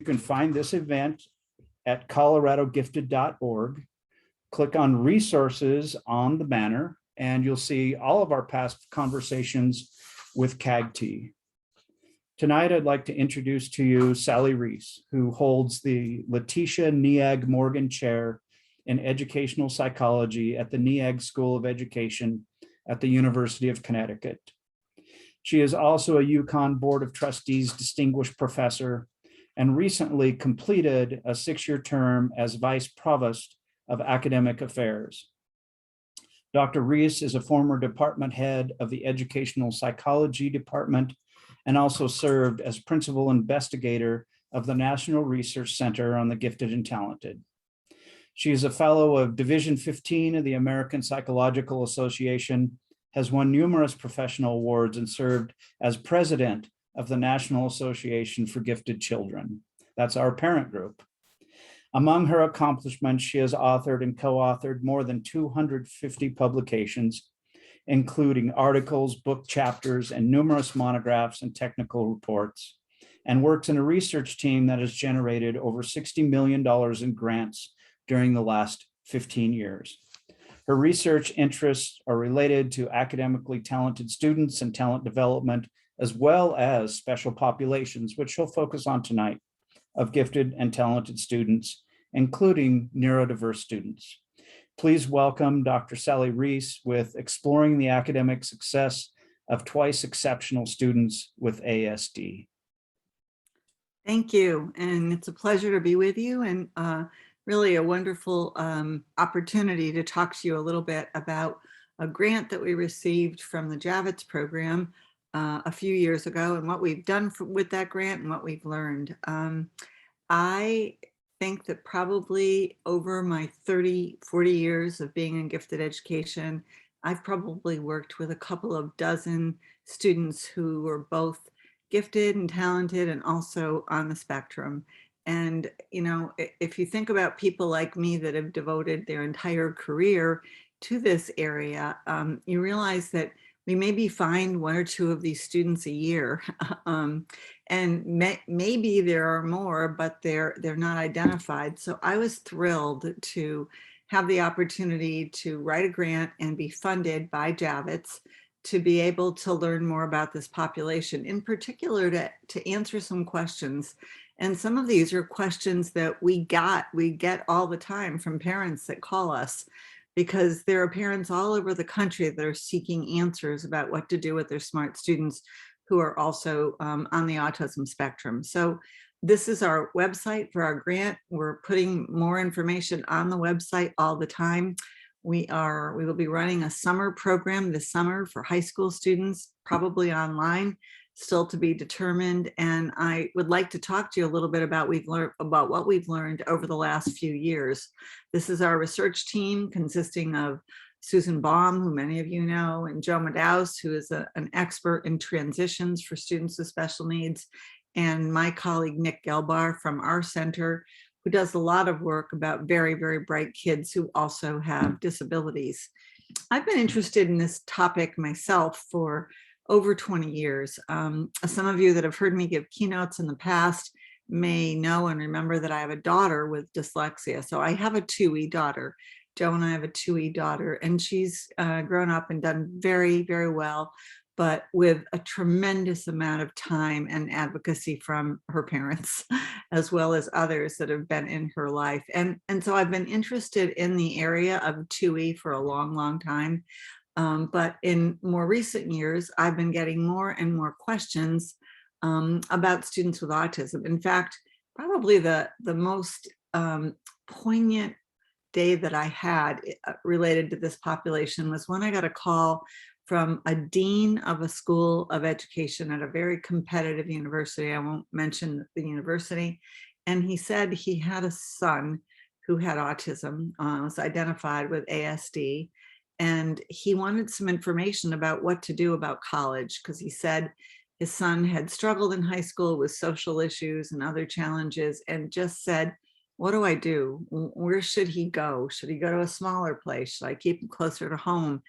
can find this event at coloradogifted.org. Click on resources on the banner, and you'll see all of our past conversations with CAGT. Tonight, I'd like to introduce to you Sally Reis, who holds the Letitia Neag Morgan Chair in Educational Psychology at the Neag School of Education at the University of Connecticut. She is also a UConn Board of Trustees Distinguished Professor and recently completed a 6-year term as Vice Provost of Academic Affairs. Dr. Reis is a former department head of the Educational Psychology Department and also served as Principal Investigator of the National Research Center on the Gifted and Talented. She is a fellow of Division 15 of the American Psychological Association, has won numerous professional awards, and served as president of the National Association for Gifted Children. That's our parent group. Among her accomplishments, she has authored and co-authored more than 250 publications, including articles, book chapters, and numerous monographs and technical reports, and works in a research team that has generated over $60 million in grants during the last 15 years. Her research interests are related to academically talented students and talent development, as well as special populations, which she'll focus on tonight, of gifted and talented students, including neurodiverse students. Please welcome Dr. Sally Reis with Exploring the Academic Success of Twice Exceptional Students with ASD. Thank you, and it's a pleasure to be with you, and really a wonderful opportunity to talk to you a little bit about a grant that we received from the CAGTs program a few years ago, and what we've done with that grant and what we've learned. I think that probably over my 30, 40 years of being in gifted education, I've probably worked with a couple of dozen students who were both gifted and talented and also on the spectrum. And, you know, if you think about people like me that have devoted their entire career to this area, you realize that we maybe find 1 or 2 of these students a year, and maybe there are more, but they're not identified. So I was thrilled to have the opportunity to write a grant and be funded by CAGTs to be able to learn more about this population, in particular to answer some questions. And some of these are questions that we get all the time from parents that call us, because there are parents all over the country that are seeking answers about what to do with their smart students who are also on the autism spectrum. So this is our website for our grant. We're putting more information on the website all the time. We will be running a summer program this summer for high school students, probably online, still to be determined. And I would like to talk to you a little bit about what we've learned over the last few years. This is our research team consisting of Susan Baum, who many of you know, and Joe Madaus, who is an expert in transitions for students with special needs, and my colleague Nick Gelbar from our center, who does a lot of work about very, very bright kids who also have disabilities. I've been interested in this topic myself for over 20 years. Some of you that have heard me give keynotes in the past may know and remember that I have a daughter with dyslexia. So I have a 2E daughter. Joe and I have a 2E daughter, and she's grown up and done very, very well, but with a tremendous amount of time and advocacy from her parents, as well as others that have been in her life. And so I've been interested in the area of 2E for a long, long time. But in more recent years, I've been getting more and more questions about students with autism. In fact, probably the most poignant day that I had related to this population was when I got a call from a dean of a school of education at a very competitive university. I won't mention the university. And he said he had a son who had autism, was identified with ASD. And he wanted some information about what to do about college, because he said his son had struggled in high school with social issues and other challenges, and just said, what do I do? Where should he go? Should he go to a smaller place? Should I keep him closer to home?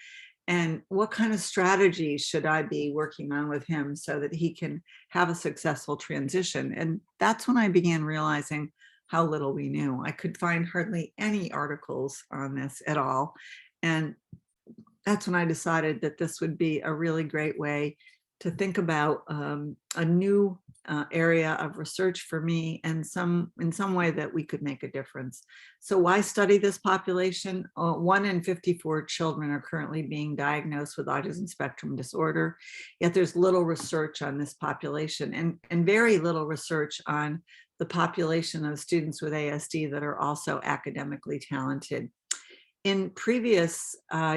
And what kind of strategies should I be working on with him so that he can have a successful transition? And that's when I began realizing how little we knew. I could find hardly any articles on this at all. And that's when I decided that this would be a really great way to think about a new area of research for me, and in some way that we could make a difference. So why study this population? 1 in 54 children are currently being diagnosed with autism spectrum disorder, yet there's little research on this population, and very little research on the population of students with ASD that are also academically talented. In previous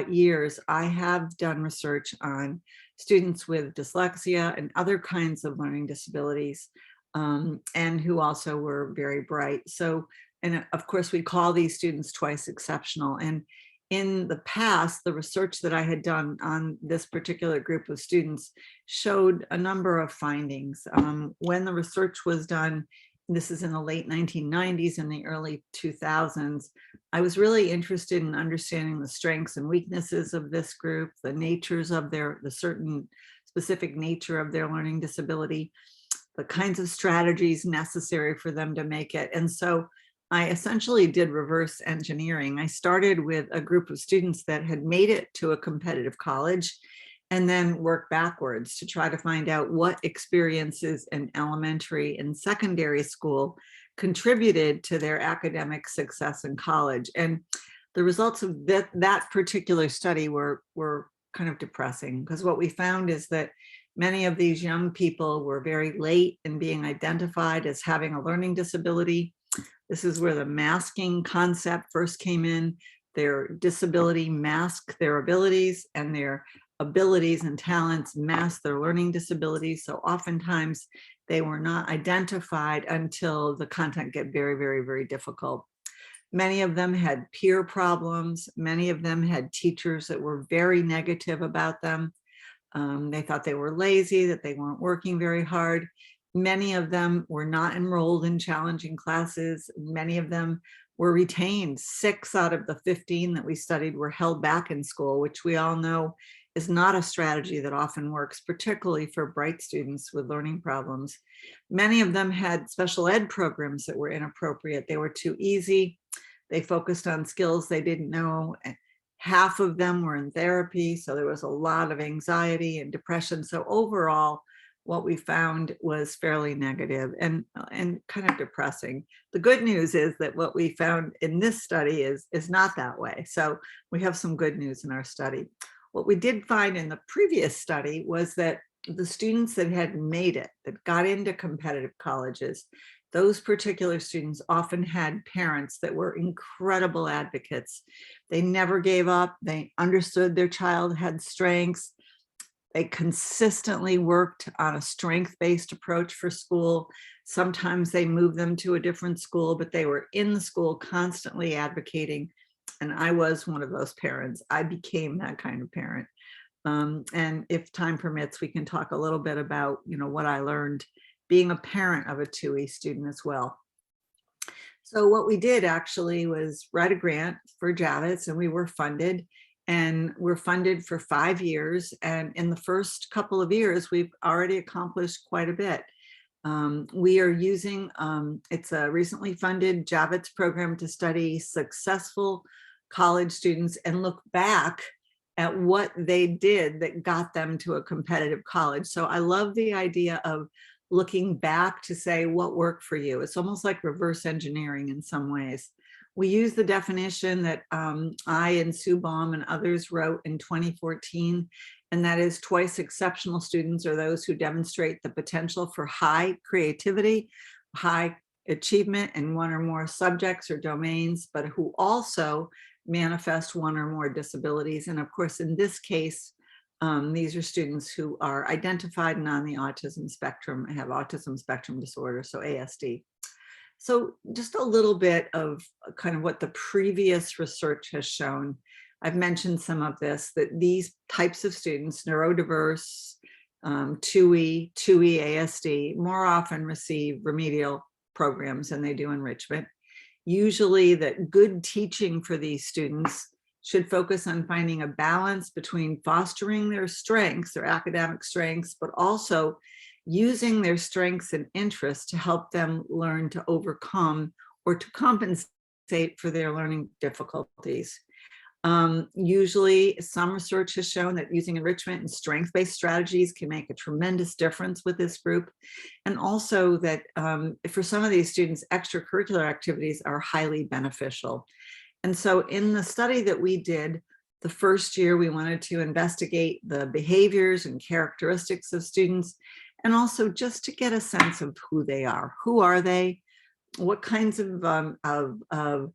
years, I have done research on students with dyslexia and other kinds of learning disabilities, and who also were very bright. So, and of course, we call these students twice exceptional. And in the past, the research that I had done on this particular group of students showed a number of findings. When the research was done, this is in the late 1990s and the early 2000s, I was really interested in understanding the strengths and weaknesses of this group, the natures of the certain specific nature of their learning disability, the kinds of strategies necessary for them to make it. And so I essentially did reverse engineering. I started with a group of students that had made it to a competitive college, and then work backwards to try to find out what experiences in elementary and secondary school contributed to their academic success in college. And the results of that particular study were kind of depressing, because what we found is that many of these young people were very late in being identified as having a learning disability. This is where the masking concept first came in. Their disability masked their abilities, and their abilities and talents mask their learning disabilities. So oftentimes they were not identified until the content get very, very, very difficult. Many of them had peer problems. Many of them had teachers that were very negative about them. They thought they were lazy, that they weren't working very hard. Many of them were not enrolled in challenging classes. Many of them were retained. 6 out of the 15 that we studied were held back in school, which we all know is not a strategy that often works, particularly for bright students with learning problems. Many of them had special ed programs that were inappropriate. They were too easy. They focused on skills they didn't know. Half of them were in therapy, so there was a lot of anxiety and depression. So overall, what we found was fairly negative and kind of depressing. The good news is that what we found in this study is not that way. So we have some good news in our study. What we did find in the previous study was that the students that had made it, that got into competitive colleges, those particular students often had parents that were incredible advocates. They never gave up. They understood their child had strengths. They consistently worked on a strength-based approach for school. Sometimes they moved them to a different school, but they were in the school constantly advocating. And I was one of those parents. I became that kind of parent. And if time permits, we can talk a little bit about, what I learned being a parent of a 2E student as well. So what we did actually was write a grant for CAGTs, and we were funded. And we're funded for 5 years. And in the first couple of years, we've already accomplished quite a bit. We are using, it's a recently funded CAGTs program to study successful college students and look back at what they did that got them to a competitive college. So I love the idea of looking back to say what worked for you. It's almost like reverse engineering in some ways. We use the definition that I and Sue Baum and others wrote in 2014, and that is twice exceptional students are those who demonstrate the potential for high creativity, high achievement in one or more subjects or domains, but who also manifest one or more disabilities. And of course, in this case, these are students who are identified and on the autism spectrum, have autism spectrum disorder, so ASD. So just a little bit of kind of what the previous research has shown. I've mentioned some of this, that these types of students, neurodiverse, 2E ASD, more often receive remedial programs than they do enrichment. Usually that good teaching for these students should focus on finding a balance between fostering their strengths, their academic strengths, but also using their strengths and interests to help them learn to overcome or to compensate for their learning difficulties. Usually some research has shown that using enrichment and strength-based strategies can make a tremendous difference with this group. And also that for some of these students, extracurricular activities are highly beneficial. And so in the study that we did, the first year we wanted to investigate the behaviors and characteristics of students, and also just to get a sense of who they are. Who are they? What kinds of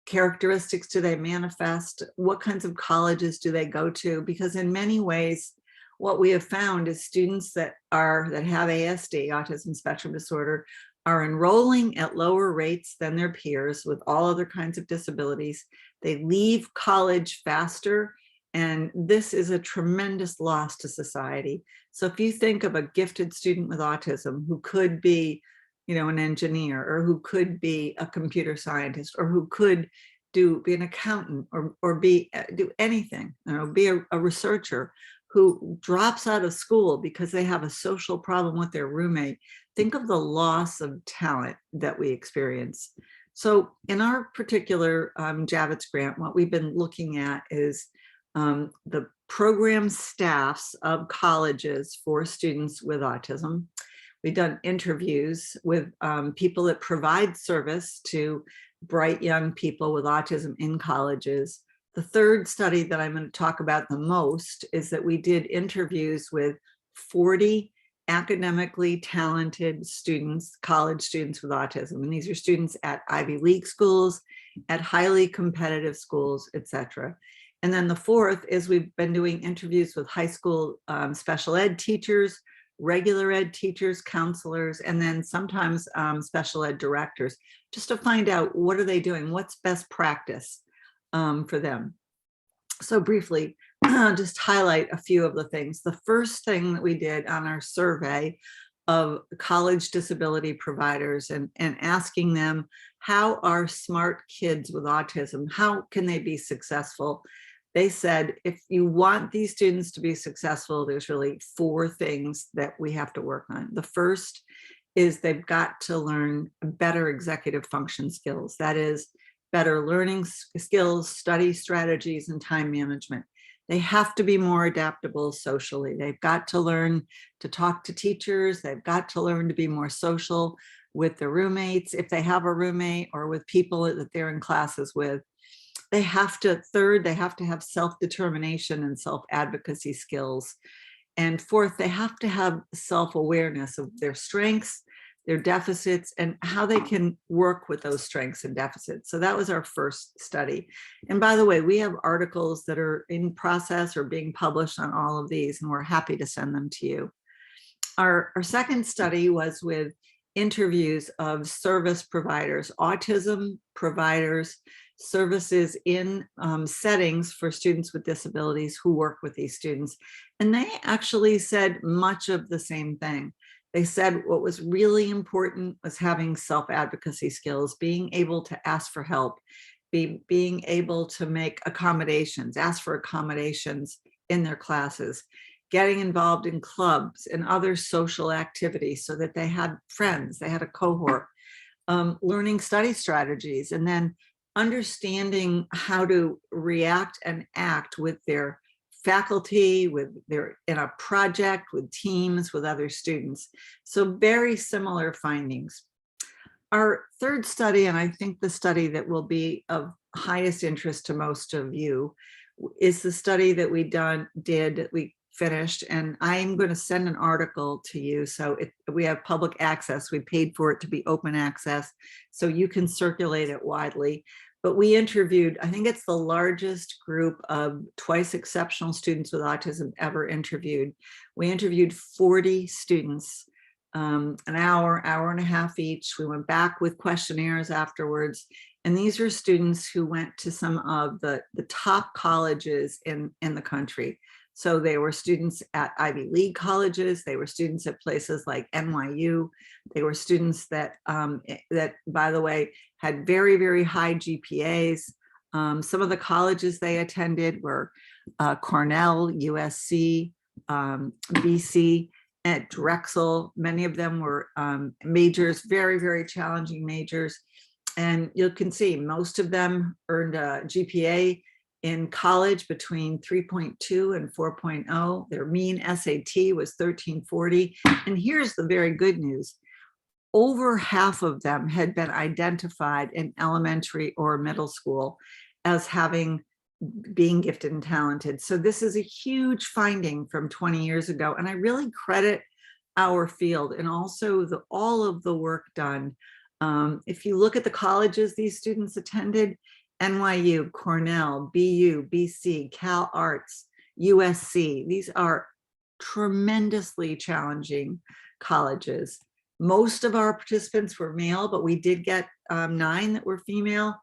characteristics do they manifest? What kinds of colleges do they go to? Because in many ways, what we have found is students that have ASD, autism spectrum disorder, are enrolling at lower rates than their peers with all other kinds of disabilities. They leave college faster, and this is a tremendous loss to society. So if you think of a gifted student with autism who could be, an engineer, or who could be a computer scientist, or who could be an accountant, or do anything, be a researcher, who drops out of school because they have a social problem with their roommate. Think of the loss of talent that we experience. So in our particular Javits grant, what we've been looking at is the program staffs of colleges for students with autism. We've done interviews with people that provide service to bright young people with autism in colleges. The third study that I'm going to talk about the most is that we did interviews with 40 academically talented students, college students with autism. And these are students at Ivy League schools, at highly competitive schools, etc. And then the fourth is we've been doing interviews with high school special ed teachers, regular ed teachers, counselors, and then sometimes special ed directors, just to find out what are they doing, what's best practice for them. So briefly, just highlight a few of the things. The first thing that we did on our survey of college disability providers and asking them, how are smart kids with autism, how can they be successful? They said, if you want these students to be successful, there's really 4 things that we have to work on. The first is they've got to learn better executive function skills. That is, better learning skills, study strategies, and time management. They have to be more adaptable socially. They've got to learn to talk to teachers. They've got to learn to be more social with their roommates, if they have a roommate, or with people that they're in classes with. They have to have self-determination and self-advocacy skills. And fourth, they have to have self-awareness of their strengths, their deficits, and how they can work with those strengths and deficits. So that was our first study. And by the way, we have articles that are in process or being published on all of these, and we're happy to send them to you. Our second study was with interviews of service providers, autism providers, services in settings for students with disabilities who work with these students. And they actually said much of the same thing. They said what was really important was having self-advocacy skills, being able to ask for help, being able to make accommodations, ask for accommodations in their classes, getting involved in clubs and other social activities so that they had friends, they had a cohort, learning study strategies, and then understanding how to react and act with their faculty, in a project, with teams, with other students. So very similar findings. Our third study, and I think the study that will be of highest interest to most of you, is the study that we finished, and I'm going to send an article to you. So we have public access. We paid for it to be open access, so you can circulate it widely. But we interviewed, I think it's the largest group of twice exceptional students with autism ever interviewed. We interviewed 40 students, an hour and a half each. We went back with questionnaires afterwards. And these are students who went to some of the top colleges in the country. So they were students at Ivy League colleges. They were students at places like NYU. They were students that, by the way, had very, very high GPAs. Some of the colleges they attended were Cornell, USC, BC, at Drexel. Many of them were majors, very, very challenging majors. And you can see most of them earned a GPA in college between 3.2 and 4.0. Their mean SAT was 1340. And here's the very good news. Over half of them had been identified in elementary or middle school as being gifted and talented. So this is a huge finding from 20 years ago. And I really credit our field and also all of the work done. If you look at the colleges these students attended, NYU, Cornell, BU, BC, Cal Arts, USC, these are tremendously challenging colleges. Most of our participants were male, but we did get 9 that were female,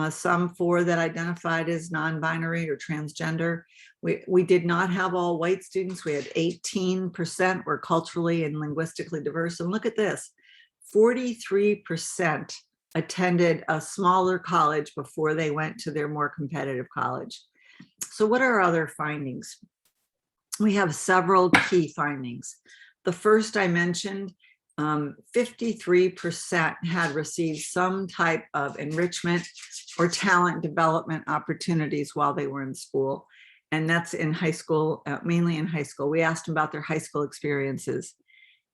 some 4 that identified as non-binary or transgender. We did not have all white students. We had 18% were culturally and linguistically diverse. And look at this, 43% attended a smaller college before they went to their more competitive college. So what are other findings? We have several key findings. The first I mentioned, 53% had received some type of enrichment or talent development opportunities while they were in school. And that's in high school, mainly in high school. We asked them about their high school experiences.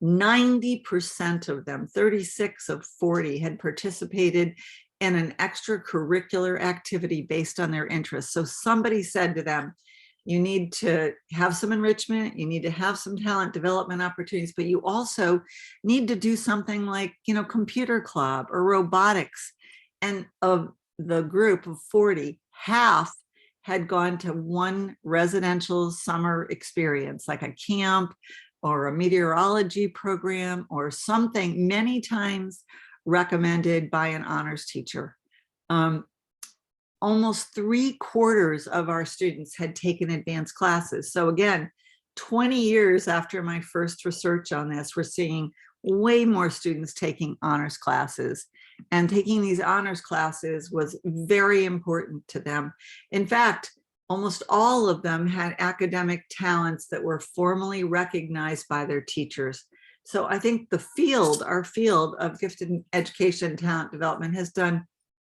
90% of them, 36 of 40, had participated in an extracurricular activity based on their interests. So somebody said to them, you need to have some enrichment, you need to have some talent development opportunities, but you also need to do something like, computer club or robotics. And of the group of 40, half had gone to one residential summer experience, like a camp or a meteorology program or something many times recommended by an honors teacher. Almost 3/4 of our students had taken advanced classes. So again, 20 years after my first research on this, we're seeing way more students taking honors classes. And taking these honors classes was very important to them. In fact, almost all of them had academic talents that were formally recognized by their teachers. So I think our field of gifted education talent development has done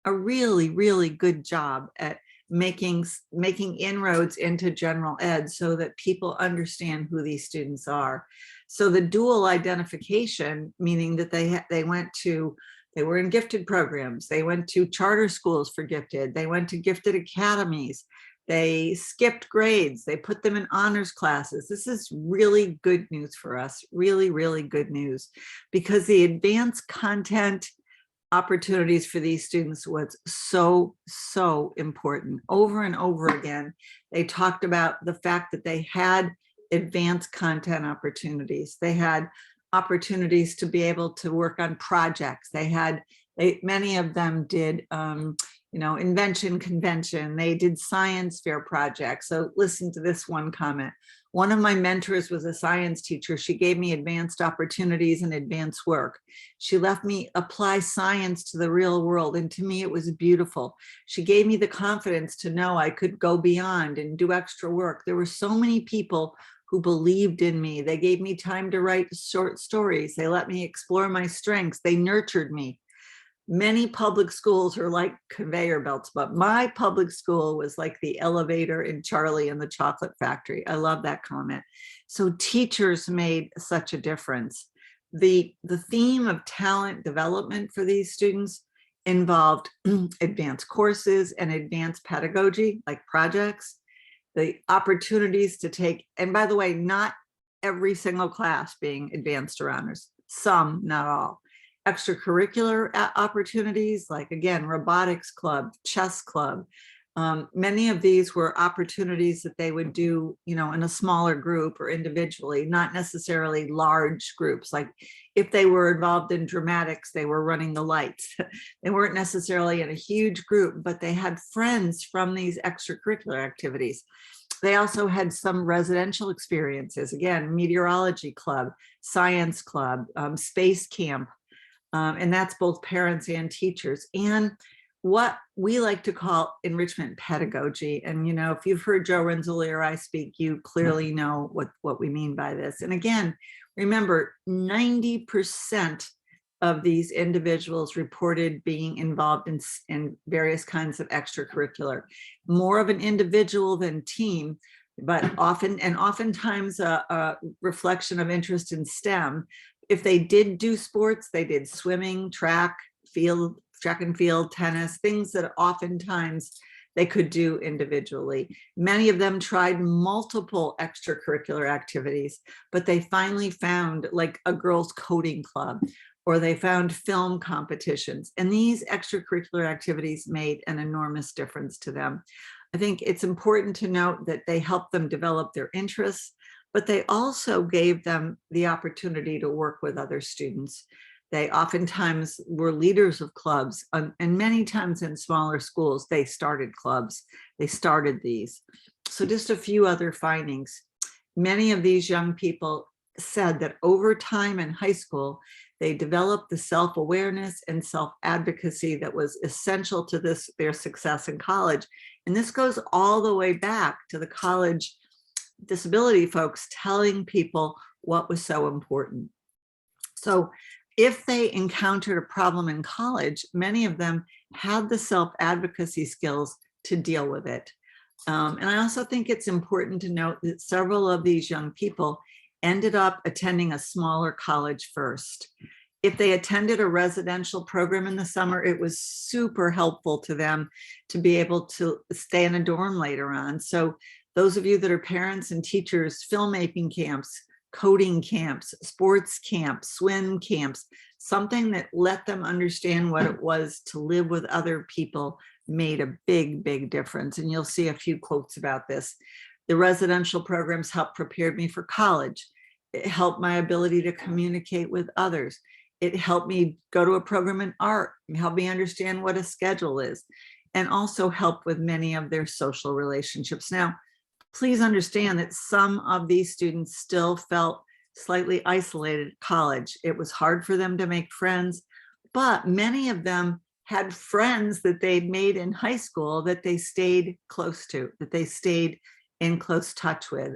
a really, really good job at making inroads into general ed so that people understand who these students are. So the dual identification, meaning that they were in gifted programs, they went to charter schools for gifted, they went to gifted academies, they skipped grades, they put them in honors classes. This is really good news for us, really, really good news, because the advanced content opportunities for these students was so, so important. Over and over again, they talked about the fact that they had advanced content opportunities. They had opportunities to be able to work on projects. Many of them did, invention convention. They did science fair projects. So listen to this one comment. One of my mentors was a science teacher. She gave me advanced opportunities and advanced work. She left me apply science to the real world. And to me, it was beautiful. She gave me the confidence to know I could go beyond and do extra work. There were so many people who believed in me. They gave me time to write short stories. They let me explore my strengths. They nurtured me. Many public schools are like conveyor belts, but my public school was like the elevator in Charlie and the Chocolate Factory. I love that comment. So teachers made such a difference. The theme of talent development for these students involved advanced courses and advanced pedagogy, like projects, the opportunities to take, and by the way, not every single class being advanced or honors, some, not all. Extracurricular opportunities, like again, robotics club, chess club. Many of these were opportunities that they would do, in a smaller group or individually, not necessarily large groups. Like if they were involved in dramatics, they were running the lights. They weren't necessarily in a huge group, but they had friends from these extracurricular activities. They also had some residential experiences, again, meteorology club, science club, space camp. And that's both parents and teachers. And what we like to call enrichment pedagogy. And, if you've heard Joe Rensselaer or I speak, you clearly know what we mean by this. And again, remember, 90% of these individuals reported being involved in various kinds of extracurricular, more of an individual than team, but oftentimes a reflection of interest in STEM. If they did do sports, they did swimming, track and field, tennis, things that oftentimes they could do individually. Many of them tried multiple extracurricular activities, but they finally found like a girls' coding club, or they found film competitions. And these extracurricular activities made an enormous difference to them. I think it's important to note that they helped them develop their interests, but they also gave them the opportunity to work with other students. They oftentimes were leaders of clubs, and many times in smaller schools, they started clubs. They started these. So just a few other findings. Many of these young people said that over time in high school, they developed the self-awareness and self-advocacy that was essential to their success in college. And this goes all the way back to the college disability folks telling people what was so important. So if they encountered a problem in college, many of them had the self-advocacy skills to deal with it. And I also think it's important to note that several of these young people ended up attending a smaller college first. If they attended a residential program in the summer, it was super helpful to them to be able to stay in a dorm later on. So those of you that are parents and teachers, filmmaking camps, coding camps, sports camps, swim camps, something that let them understand what it was to live with other people made a big, big difference. And you'll see a few quotes about this. The residential programs helped prepare me for college. It helped my ability to communicate with others. It helped me go to a program in art, help me understand what a schedule is, and also help with many of their social relationships. Now, please understand that some of these students still felt slightly isolated at college. It was hard for them to make friends, but many of them had friends that they'd made in high school that they stayed close to, that they stayed in close touch with.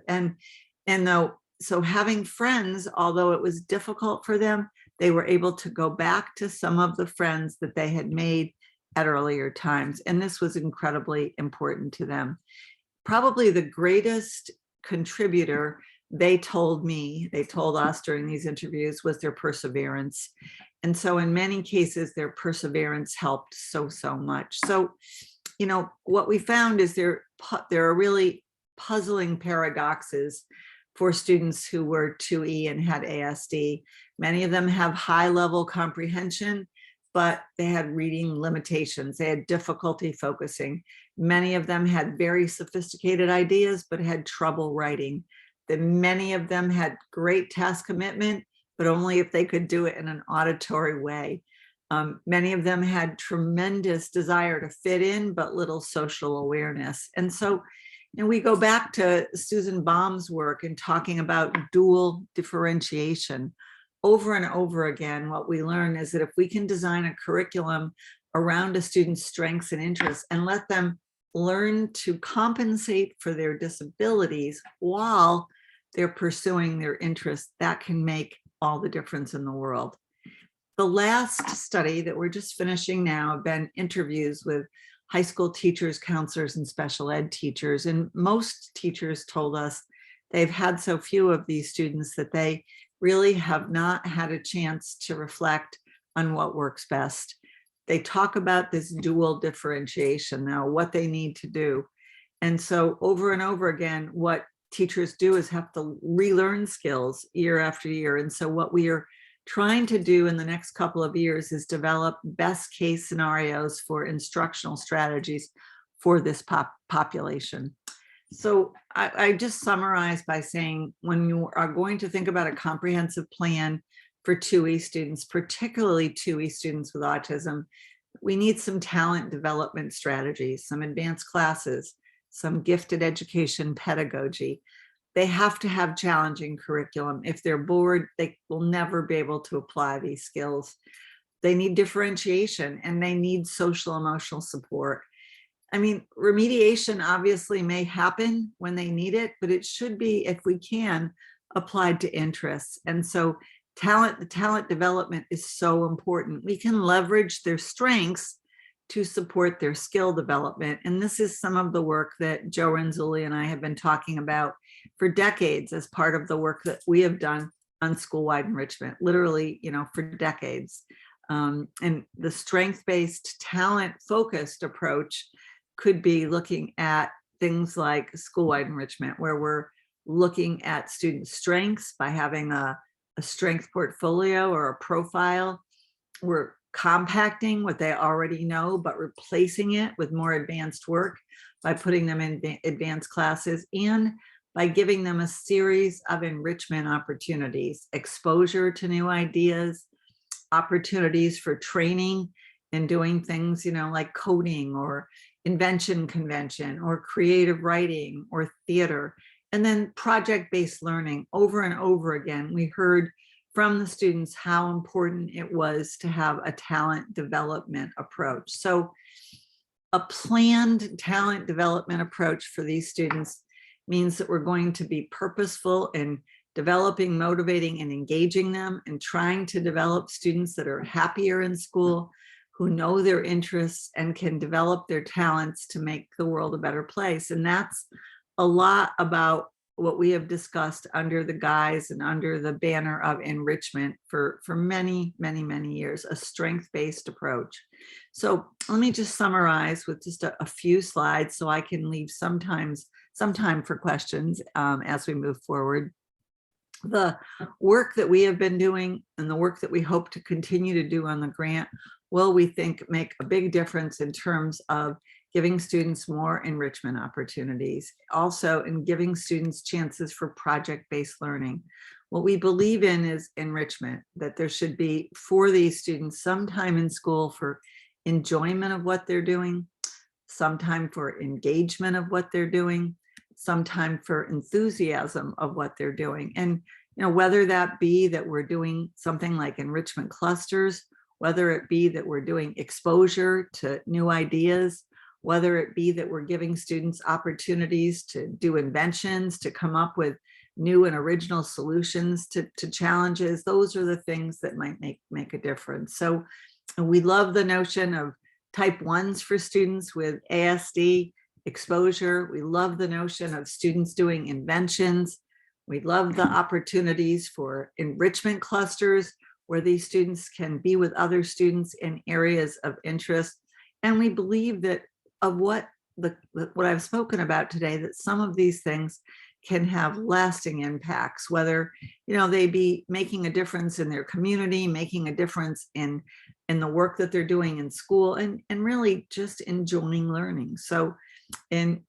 So having friends, although it was difficult for them, they were able to go back to some of the friends that they had made at earlier times. And this was incredibly important to them. Probably the greatest contributor, they told us during these interviews, was their perseverance. And so in many cases, their perseverance helped so much. So, what we found is there are really puzzling paradoxes for students who were 2E and had ASD. Many of them have high level comprehension, but they had reading limitations. They had difficulty focusing. Many of them had very sophisticated ideas, but had trouble writing. Many of them had great task commitment, but only if they could do it in an auditory way. Many of them had tremendous desire to fit in, but little social awareness. And so, we go back to Susan Baum's work in talking about dual differentiation. Over and over again, what we learn is that if we can design a curriculum around a student's strengths and interests and let them learn to compensate for their disabilities while they're pursuing their interests, that can make all the difference in the world. The last study that we're just finishing now have been interviews with high school teachers, counselors, and special ed teachers. And most teachers told us they've had so few of these students that they really have not had a chance to reflect on what works best. They talk about this dual differentiation now, what they need to do. And so over and over again, what teachers do is have to relearn skills year after year. And so what we are trying to do in the next couple of years is develop best case scenarios for instructional strategies for this population. So I just summarize by saying, when you are going to think about a comprehensive plan for 2E students, particularly 2E students with autism, we need some talent development strategies, some advanced classes, some gifted education pedagogy. They have to have challenging curriculum. If they're bored, they will never be able to apply these skills. they need differentiation, and they need social emotional support. I mean, remediation obviously may happen when they need it, but it should be, if we can, applied to interests. And so the talent development is so important. We can leverage their strengths to support their skill development. And this is some of the work that Joe Renzulli and I have been talking about for decades as part of the work that we have done on school-wide enrichment, literally, for decades. And the strength-based, talent-focused approach could be looking at things like school-wide enrichment, where we're looking at student strengths by having a strength portfolio or a profile. We're compacting what they already know, but replacing it with more advanced work by putting them in advanced classes, and by giving them a series of enrichment opportunities, exposure to new ideas, opportunities for training and doing things, like coding or invention convention or creative writing or theater. And then project-based learning. Over and over again, we heard from the students how important it was to have a talent development approach. So a planned talent development approach for these students means that we're going to be purposeful in developing, motivating, and engaging them, and trying to develop students that are happier in school, who know their interests and can develop their talents to make the world a better place. And that's a lot about what we have discussed under the guise and under the banner of enrichment for many, many, many years, a strength-based approach. So let me just summarize with just a few slides so I can leave some time for questions as we move forward. The work that we have been doing and the work that we hope to continue to do on the grant will, we think, make a big difference in terms of giving students more enrichment opportunities, also in giving students chances for project-based learning. What we believe in is enrichment, that there should be for these students some time in school for enjoyment of what they're doing, some time for engagement of what they're doing, some time for enthusiasm of what they're doing. And whether that be that we're doing something like enrichment clusters, whether it be that we're doing exposure to new ideas, whether it be that we're giving students opportunities to do inventions, to come up with new and original solutions to challenges, those are the things that might make a difference. So we love the notion of type 1s for students with ASD exposure. We love the notion of students doing inventions. We love the opportunities for enrichment clusters, where these students can be with other students in areas of interest. And we believe that of what I've spoken about today, that some of these things can have lasting impacts, whether they be making a difference in their community, making a difference in the work that they're doing in school, and really just enjoying learning. So in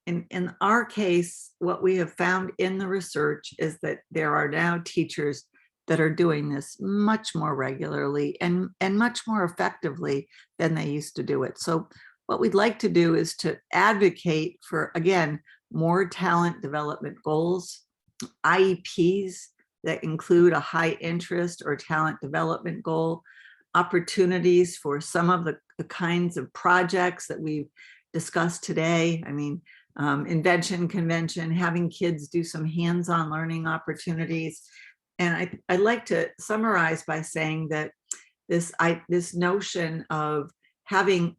our case, what we have found in the research is that there are now teachers that are doing this much more regularly and much more effectively than they used to do it. So what we'd like to do is to advocate for, again, more talent development goals, IEPs that include a high interest or talent development goal, opportunities for some of the kinds of projects that we've discussed today. I mean, invention convention, having kids do some hands-on learning opportunities. And I'd like to summarize by saying that this notion of having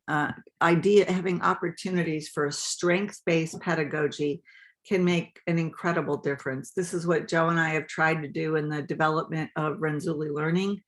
opportunities for a strength-based pedagogy can make an incredible difference. This is what Joe and I have tried to do in the development of Renzulli Learning.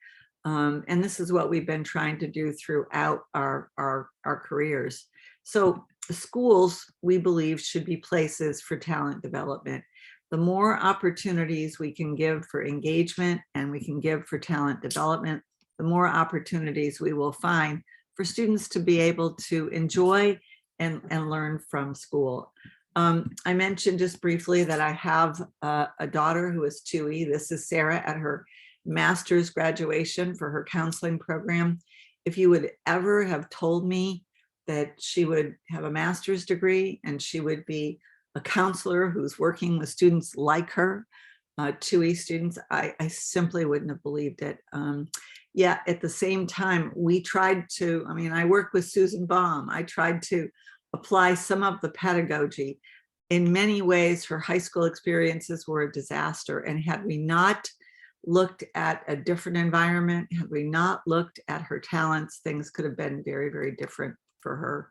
And this is what we've been trying to do throughout our careers. So schools, we believe, should be places for talent development. The more opportunities we can give for engagement and we can give for talent development, the more opportunities we will find for students to be able to enjoy and learn from school. I mentioned just briefly that I have a daughter who is 2E. This is Sarah at her master's graduation for her counseling program. If you would ever have told me that she would have a master's degree and she would be a counselor who's working with students like her, 2E students, I simply wouldn't have believed it. Yet at the same time, we tried to, I mean, I worked with Susan Baum. I tried to apply some of the pedagogy. In many ways, her high school experiences were a disaster. And had we not looked at a different environment, had we not looked at her talents, things could have been very, very different for her.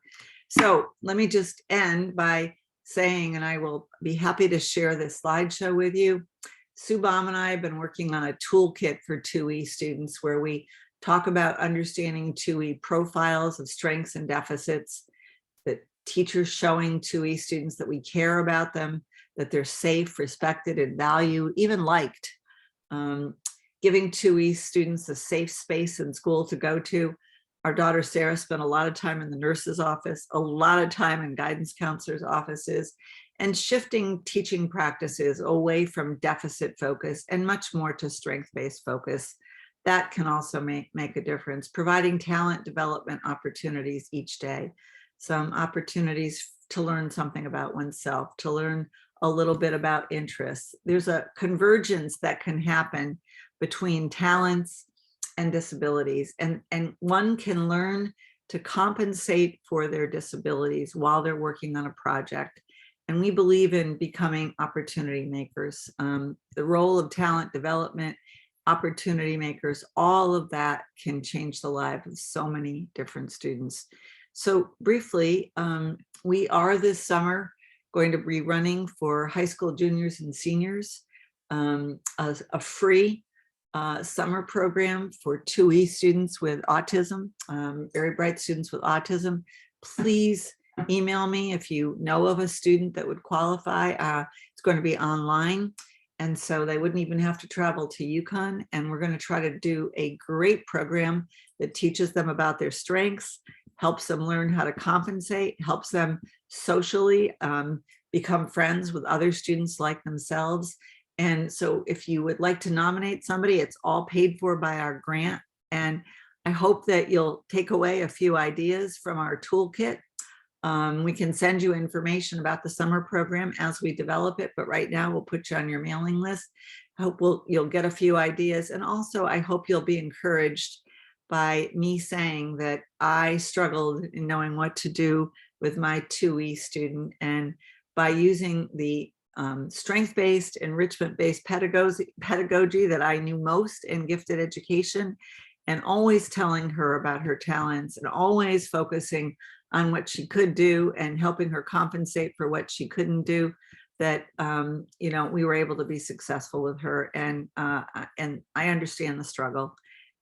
So let me just end by saying, and I will be happy to share this slideshow with you. Sue Baum and I have been working on a toolkit for 2E students where we talk about understanding 2E profiles of strengths and deficits, that teachers showing 2E students that we care about them, that they're safe, respected, and valued, even liked. Giving 2E students a safe space in school to go to. Our daughter Sarah spent a lot of time in the nurse's office, a lot of time in guidance counselors' offices, and shifting teaching practices away from deficit focus and much more to strength-based focus. That can also make a difference. Providing talent development opportunities each day. Some opportunities to learn something about oneself, to learn a little bit about interests. There's a convergence that can happen between talents and disabilities, and one can learn to compensate for their disabilities while they're working on a project. And we believe in becoming opportunity makers. The role of talent development, opportunity makers, all of that can change the lives of so many different students. So briefly, we are this summer going to be running for high school juniors and seniors a free summer program for 2E students with autism, very bright students with autism. Please email me if you know of a student that would qualify. It's going to be online, and so they wouldn't even have to travel to UConn. And we're going to try to do a great program that teaches them about their strengths, helps them learn how to compensate, helps them socially become friends with other students like themselves. And so if you would like to nominate somebody, it's all paid for by our grant. And I hope that you'll take away a few ideas from our toolkit. We can send you information about the summer program as we develop it, but right now we'll put you on your mailing list. I hope you'll get a few ideas. And also I hope you'll be encouraged by me saying that I struggled in knowing what to do with my 2E student, and by using the strength-based, enrichment-based pedagogy that I knew most in gifted education, and always telling her about her talents and always focusing on what she could do and helping her compensate for what she couldn't do, that you know, we were able to be successful with her. And I understand the struggle.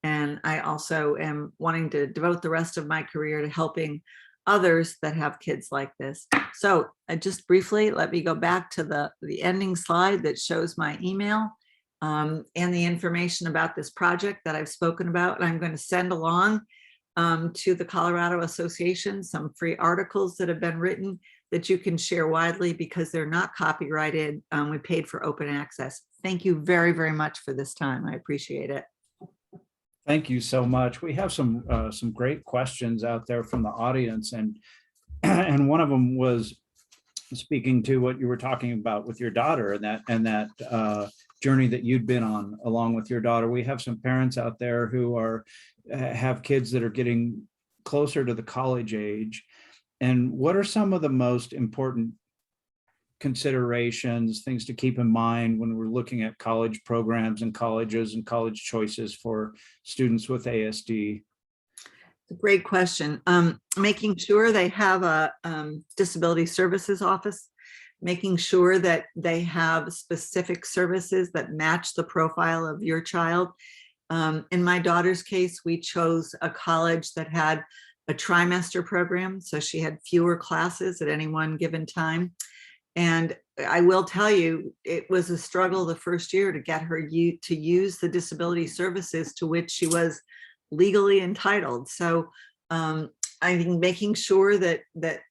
And I also am wanting to devote the rest of my career to helping others that have kids like this. So just briefly, let me go back to the ending slide that shows my email and the information about this project that I've spoken about. And I'm going to send along to the Colorado Association some free articles that have been written that you can share widely because they're not copyrighted. We paid for open access. Thank you very, very much for this time. I appreciate it. Thank you so much. We have some great questions out there from the audience, and one of them was speaking to what you were talking about with your daughter and that journey that you'd been on along with your daughter. We have some parents out there who have kids that are getting closer to the college age. And what are some of the most important considerations, things to keep in mind when we're looking at college programs and colleges and college choices for students with ASD? A great question. Making sure they have a disability services office, making sure that they have specific services that match the profile of your child. In my daughter's case, we chose a college that had a trimester program, so she had fewer classes at any one given time. And I will tell you, it was a struggle the first year to get her to use the disability services to which she was legally entitled. So I think making sure that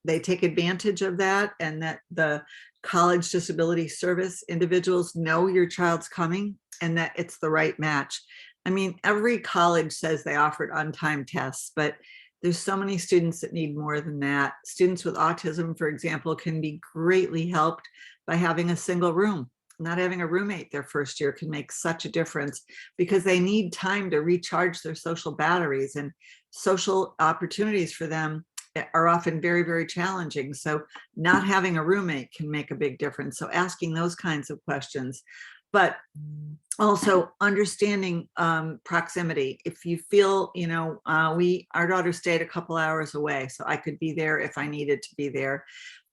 they take advantage of that, and that the college disability service individuals know your child's coming and that it's the right match. I mean, every college says they offered on-time tests, but there's so many students that need more than that. Students with autism, for example, can be greatly helped by having a single room not having a roommate their first year can make such a difference, because they need time to recharge their social batteries, and social opportunities for them are often very, very challenging. So not having a roommate can make a big difference. So asking those kinds of questions, but also understanding proximity. If you feel, our daughter stayed a couple hours away, so I could be there if I needed to be there.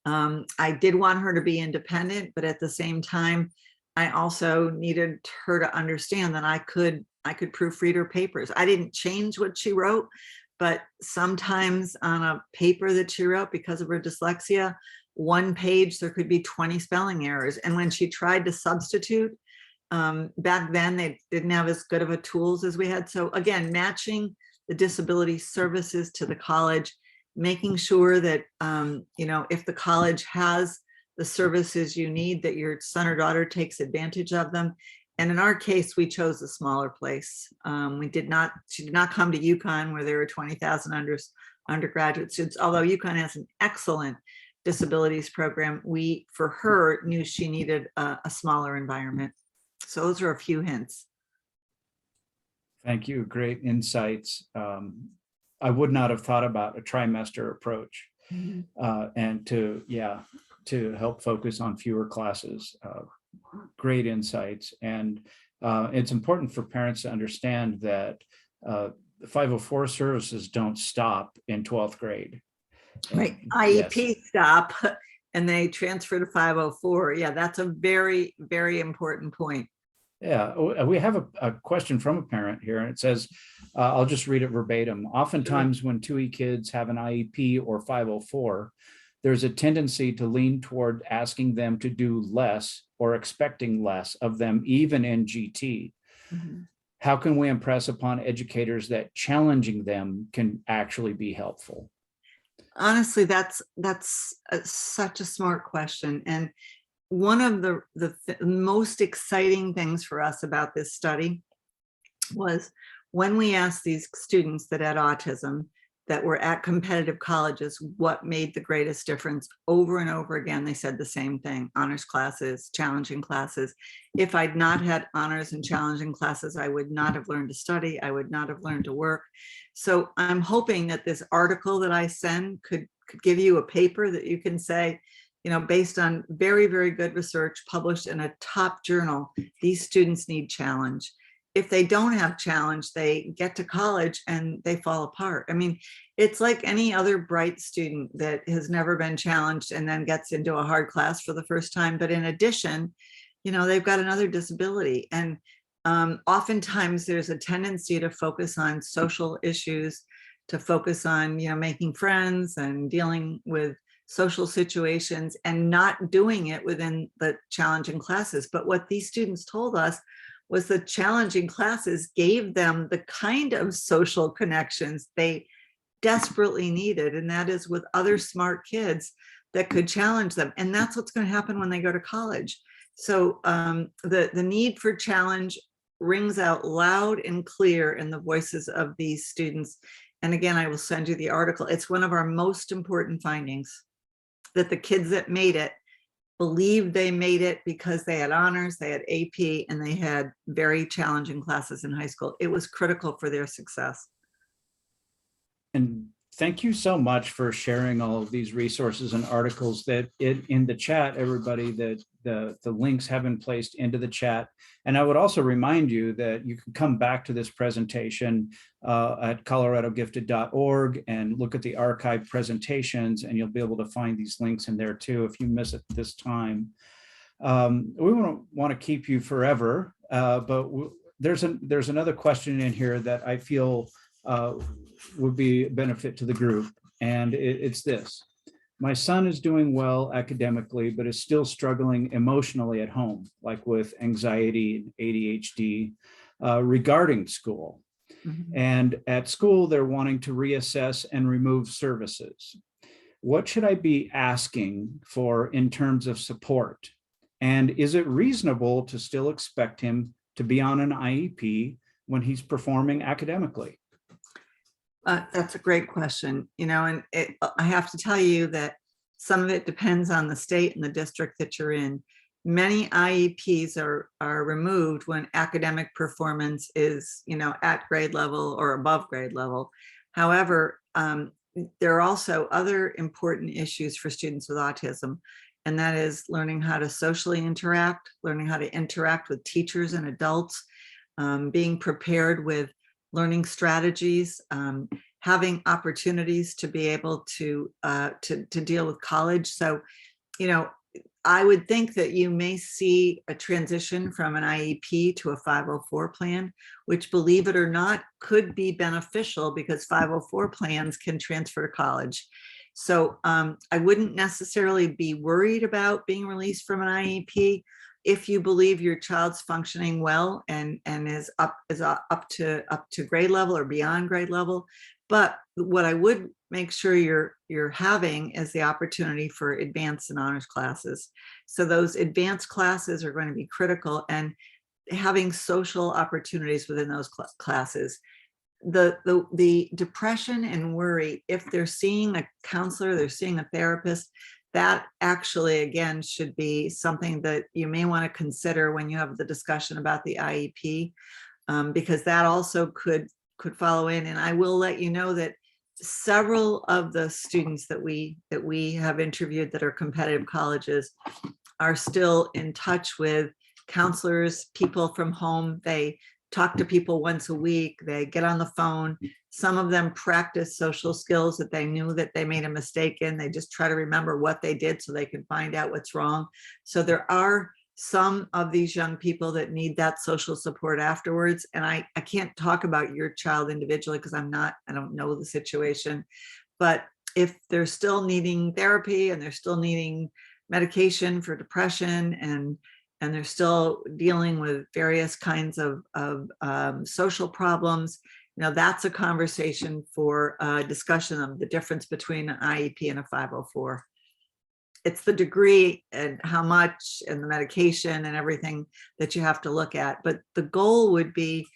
I did want her to be independent, but at the same time, I also needed her to understand that I could proofread her papers. I didn't change what she wrote, but sometimes on a paper that she wrote, because of her dyslexia, one page, there could be 20 spelling errors. And when she tried to substitute, back then they didn't have as good of a tools as we had. So again, matching the disability services to the college, making sure that, if the college has the services you need, that your son or daughter takes advantage of them. And in our case, we chose a smaller place. She did not come to UConn, where there were 20,000 undergraduate students, although UConn has an excellent disabilities program. We, for her, knew she needed a smaller environment. So those are a few hints. Thank you. Great insights. I would not have thought about a trimester approach, and to help focus on fewer classes. Great insights. And it's important for parents to understand that the 504 services don't stop in 12th grade. Right. IEP stop and they transfer to 504. Yeah, that's a very, very important point. Yeah, we have a question from a parent here, and it says, I'll just read it verbatim. Oftentimes when 2E kids have an IEP or 504, there's a tendency to lean toward asking them to do less or expecting less of them, even in GT. How can we impress upon educators that challenging them can actually be helpful? Honestly, that's such a smart question. And one of the most exciting things for us about this study was when we asked these students that had autism, that were at competitive colleges, what made the greatest difference. Over and over again, they said the same thing: honors classes, challenging classes. If I'd not had honors and challenging classes, I would not have learned to study. I would not have learned to work. So I'm hoping that this article that I send could give you a paper that you can say, based on very, very good research published in a top journal, these students need challenge. If they don't have challenge, they get to college and they fall apart. I mean, it's like any other bright student that has never been challenged and then gets into a hard class for the first time. But in addition, they've got another disability. And oftentimes there's a tendency to focus on social issues, to focus on, making friends and dealing with social situations, and not doing it within the challenging classes. But what these students told us was the challenging classes gave them the kind of social connections they desperately needed, and that is with other smart kids that could challenge them. And that's what's going to happen when they go to college. So the need for challenge rings out loud and clear in the voices of these students. And again, I will send you the article. It's one of our most important findings, that the kids that made it believed they made it because they had honors, they had AP, and they had very challenging classes in high school. It was critical for their success. And thank you so much for sharing all of these resources and articles that in the chat, everybody, that the links have been placed into the chat. And I would also remind you that you can come back to this presentation at coloradogifted.org and look at the archived presentations, and you'll be able to find these links in there too if you miss it this time. We want to keep you forever, but there's another question in here that I feel would be a benefit to the group, and it's this. My son is doing well academically, but is still struggling emotionally at home, like with anxiety and ADHD regarding school. And at school, they're wanting to reassess and remove services. What should I be asking for in terms of support? And is it reasonable to still expect him to be on an IEP when he's performing academically? That's a great question, and I have to tell you that some of it depends on the state and the district that you're in. many IEPs are removed when academic performance is, at grade level or above grade level. However, there are also other important issues for students with autism, and that is learning how to socially interact, learning how to interact with teachers and adults, being prepared with learning strategies, having opportunities to be able to deal with college. So, I would think that you may see a transition from an IEP to a 504 plan, which, believe it or not, could be beneficial because 504 plans can transfer to college. So I wouldn't necessarily be worried about being released from an IEP if you believe your child's functioning well and is up to grade level or beyond grade level. But what I would make sure you're having is the opportunity for advanced and honors classes. So those advanced classes are going to be critical, and having social opportunities within those classes. The depression and worry, if they're seeing a counselor, they're seeing a therapist, that actually, again, should be something that you may want to consider when you have the discussion about the IEP, because that also could follow in. And I will let you know that several of the students that we have interviewed that are competitive colleges are still in touch with counselors, people from home. They talk to people once a week, they get on the phone. Some of them practice social skills that they knew that they made a mistake in. They just try to remember what they did so they can find out what's wrong. So there are some of these young people that need that social support afterwards. And I can't talk about your child individually because I don't know the situation. But if they're still needing therapy and they're still needing medication for depression and they're still dealing with various kinds of social problems, that's a conversation for discussion of the difference between an IEP and a 504. It's the degree and how much and the medication and everything that you have to look at. But the goal would be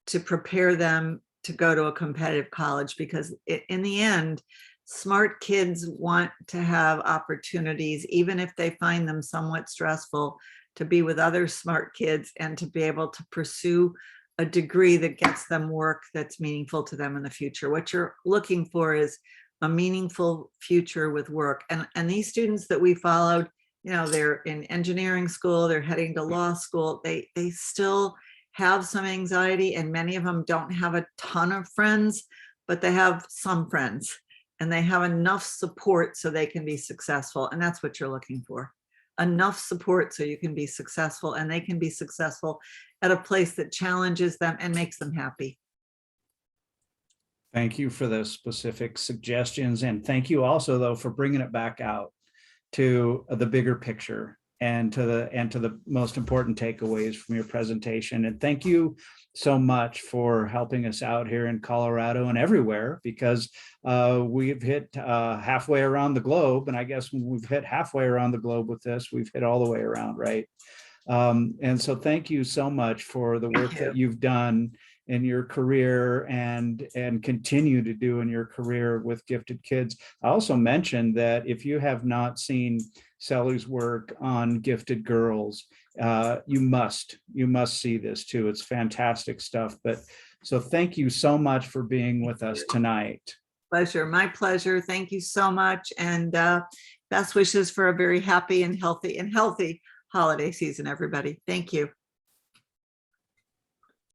to prepare them to go to a competitive college, because in the end, smart kids want to have opportunities, even if they find them somewhat stressful, to be with other smart kids and to be able to pursue a degree that gets them work that's meaningful to them in the future. What you're looking for is a meaningful future with work. And these students that we followed, they're in engineering school, they're heading to law school, they still have some anxiety, and many of them don't have a ton of friends, but they have some friends and they have enough support so they can be successful. And that's what you're looking for. Enough support so you can be successful, and they can be successful at a place that challenges them and makes them happy. Thank you for those specific suggestions. And thank you also, though, for bringing it back out to the bigger picture and to the most important takeaways from your presentation. And thank you so much for helping us out here in Colorado and everywhere, because we've hit halfway around the globe. And I guess when we've hit halfway around the globe with this, we've hit all the way around, right? And so thank you so much for the work that you've done in your career and continue to do in your career with gifted kids. I also mentioned that if you have not seen Sally's work on gifted girls, you must see this too. It's fantastic stuff. But so thank you so much for being with us tonight. Pleasure, my pleasure. Thank you so much, and best wishes for a very happy and healthy holiday season, everybody. Thank you.